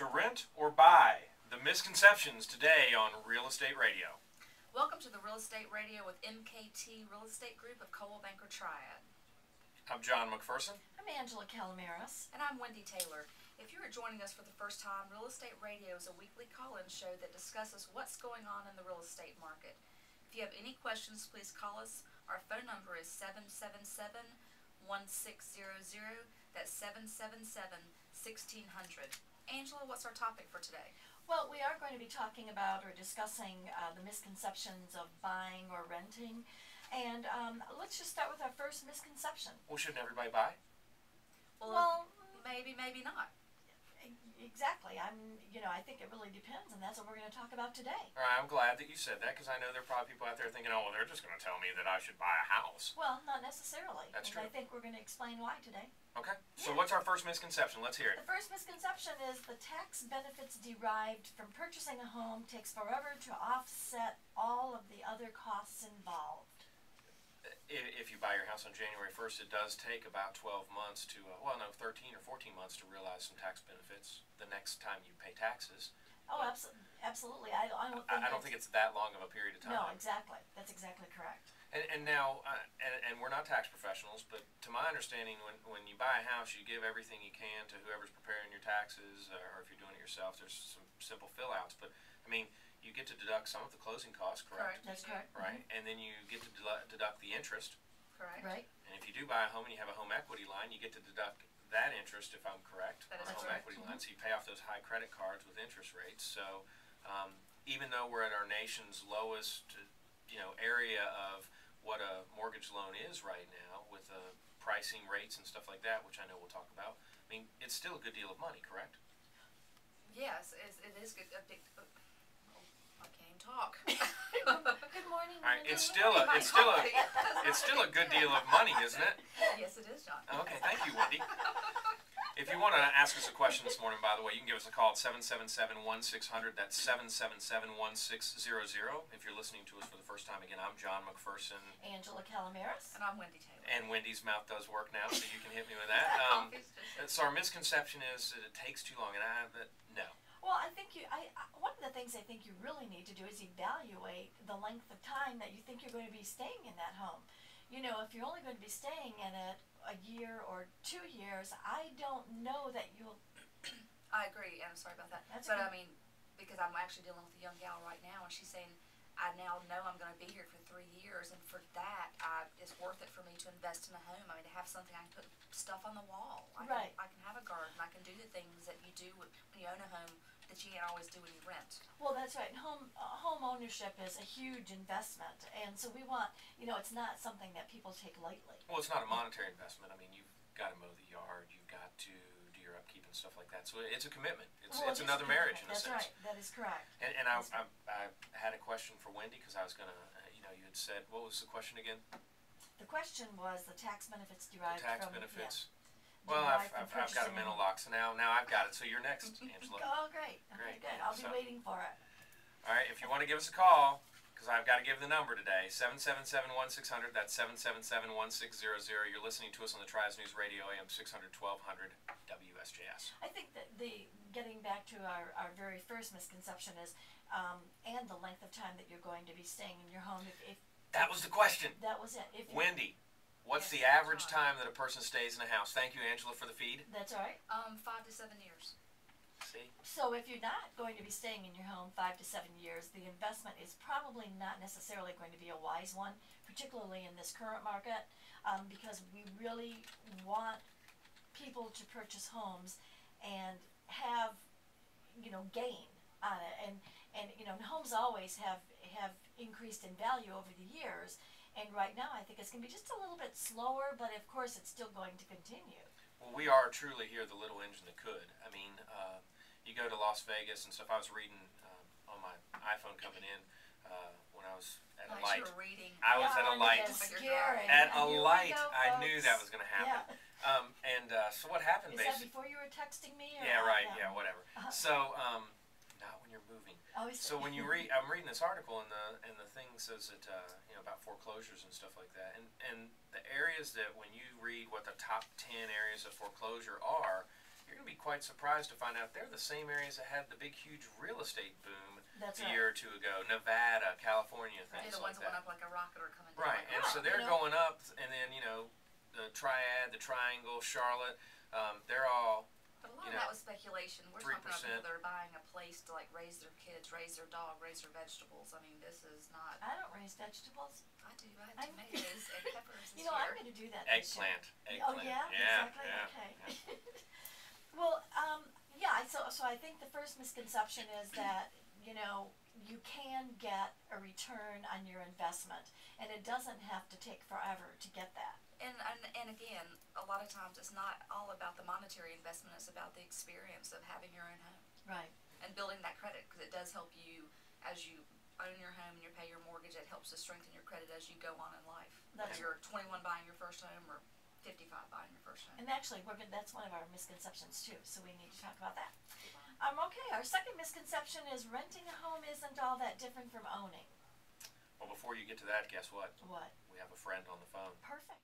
To rent or buy? The misconceptions today on Real Estate Radio. Welcome to the Real Estate Radio with MKT Real Estate Group of Coldwell Banker Triad. I'm John McPherson. I'm Angela Calamaris. And I'm Wendy Taylor. If you are joining us for the first time, Real Estate Radio is a weekly call-in show that discusses what's going on in the real estate market. If you have any questions, please call us. Our phone number is 777-1600. That's 777-1600. Angela, what's our topic for today? Well, we are going to be talking about or discussing the misconceptions of buying or renting. And let's just start with our first misconception. Well, shouldn't everybody buy? Well, maybe not. Exactly. I think it really depends, and that's what we're going to talk about today. All right, I'm glad that you said that, because I know there are probably people out there thinking, oh, well, they're just going to tell me that I should buy a house. Well, not necessarily. That's true. I think we're going to explain why today. Okay. So what's our first misconception? Let's hear it. The first misconception is the tax benefits derived from purchasing a home takes forever to offset all of the other costs involved. If you buy your house on January 1st, it does take about 12 months to, 13 or 14 months to realize some tax benefits the next time you pay taxes. Oh, absolutely. I don't think it's that long of a period of time. No, exactly. That's exactly correct. And now, and we're not tax professionals, but to my understanding, when you buy a house, you give everything you can to whoever's preparing your taxes, or if you're doing it yourself, there's some simple fill-outs. But, I mean, you get to deduct some of the closing costs, correct? That's correct. Right? And then you get to deduct the interest. Correct. Right. And if you do buy a home and you have a home equity line, you get to deduct that interest, if I'm correct, That on is the home correct. equity line. So you pay off those high credit cards with interest rates. So even though we're at our nation's lowest, area of what a mortgage loan is right now, with pricing rates and stuff like that, which I know we'll talk about, I mean, it's still a good deal of money, correct? Yes, it is good. I can't even talk. Good morning. All right, Wendy. it's still a good deal of money, isn't it? Yes, it is, John. Okay, thank you, Wendy. If you want to ask us a question this morning, by the way, you can give us a call at 777-1600. That's 777-1600. If you're listening to us for the first time, again, I'm John McPherson. Angela Calamaris. And I'm Wendy Taylor. And Wendy's mouth does work now, so you can hit me with that. So our misconception is that it takes too long, and no. Well, I think one of the things I think you really need to do is evaluate the length of time that you think you're going to be staying in that home. If you're only going to be staying in it a year or 2 years, I don't know that you'll. I agree, and I'm sorry about that. That's but okay. I mean, because I'm actually dealing with a young gal right now, and she's saying, I now know I'm going to be here for 3 years, and for that, it's worth it for me to invest in a home. I mean, to have something I can put stuff on the wall. I can have a garden. I can do the things that you do when you own a home that you can't always do when you rent. Well, that's right. Home ownership is a huge investment, and so we want, it's not something that people take lightly. Well, it's not a monetary investment. I mean, you've got to mow the yard, you've got to do your upkeep and stuff like that. So it's a commitment. It's another marriage in a sense. That's right. That is correct. And I had a question for Wendy, because I was going to, you had said, what was the question again? The question was the tax benefits derived from. The tax benefits. Yeah. Well, I've got a mental lock, so now I've got it. So you're next, Angela. Oh, great. Okay, good. I'll be waiting for it. All right, if you want to give us a call, because I've got to give the number today, 777-1600. That's 777-1600. You're listening to us on the Triad News Radio, AM 600, 1200, WSJS. I think that getting back to our very first misconception is, and the length of time that you're going to be staying in your home. If that was the question. That was it. Wendy. What's the average time that a person stays in a house? Thank you, Angela, for the feed. That's all right. 5 to 7 years. See? So if you're not going to be staying in your home 5 to 7 years, the investment is probably not necessarily going to be a wise one, particularly in this current market, because we really want people to purchase homes and have, gain on it. And homes always have increased in value over the years. And right now, I think it's going to be just a little bit slower, but of course, it's still going to continue. Well, we are truly here the little engine that could. I mean, you go to Las Vegas and stuff. I was reading on my iPhone coming in when I was at a light. You were reading. I was at a light. Scary. At a light, I folks. knew that was going to happen. Yeah. So what happened, Is that basically? before you were texting me? Or Yeah, right. Yeah, whatever. So, not when you're moving. So when you read, I'm reading this article, and the thing says that about foreclosures and stuff like that, and the areas that when you read what the top 10 areas of foreclosure are, you're going to be quite surprised to find out they're the same areas that had the big, huge real estate boom That's a right. year or two ago. Nevada, California, They're things the like ones that went that. up like a rocket or coming down. Right, like and a so rock. they're You know? going up, and then the triad, the triangle, Charlotte, they're all But a lot you of that know, was speculation. We're talking about 3%. people that are buying a place to like raise their kids, raise their dog, raise their vegetables. I mean, this is not. I don't raise vegetables. I do. I have tomatoes and peppers this You know, I'm year. gonna do that this year. eggplant. Oh, Eggplant. yeah, Yeah, exactly, yeah, okay. yeah. Well, yeah, so I think the first misconception is that, you know, you can get a return on your investment, and it doesn't have to take forever to get that. And again, a lot of times it's not all about the monetary investment. It's about the experience of having your own home Right. and building that credit, because it does help you as you own your home and you pay your mortgage. It helps to strengthen your credit as you go on in life. That's If you're 21 buying your first home or 55 buying your first home. And actually, that's one of our misconceptions too, so we need to talk about that. Okay, our second misconception is renting a home isn't all that different from owning. Well, before you get to that, guess what? What? We have a friend on the phone. Perfect.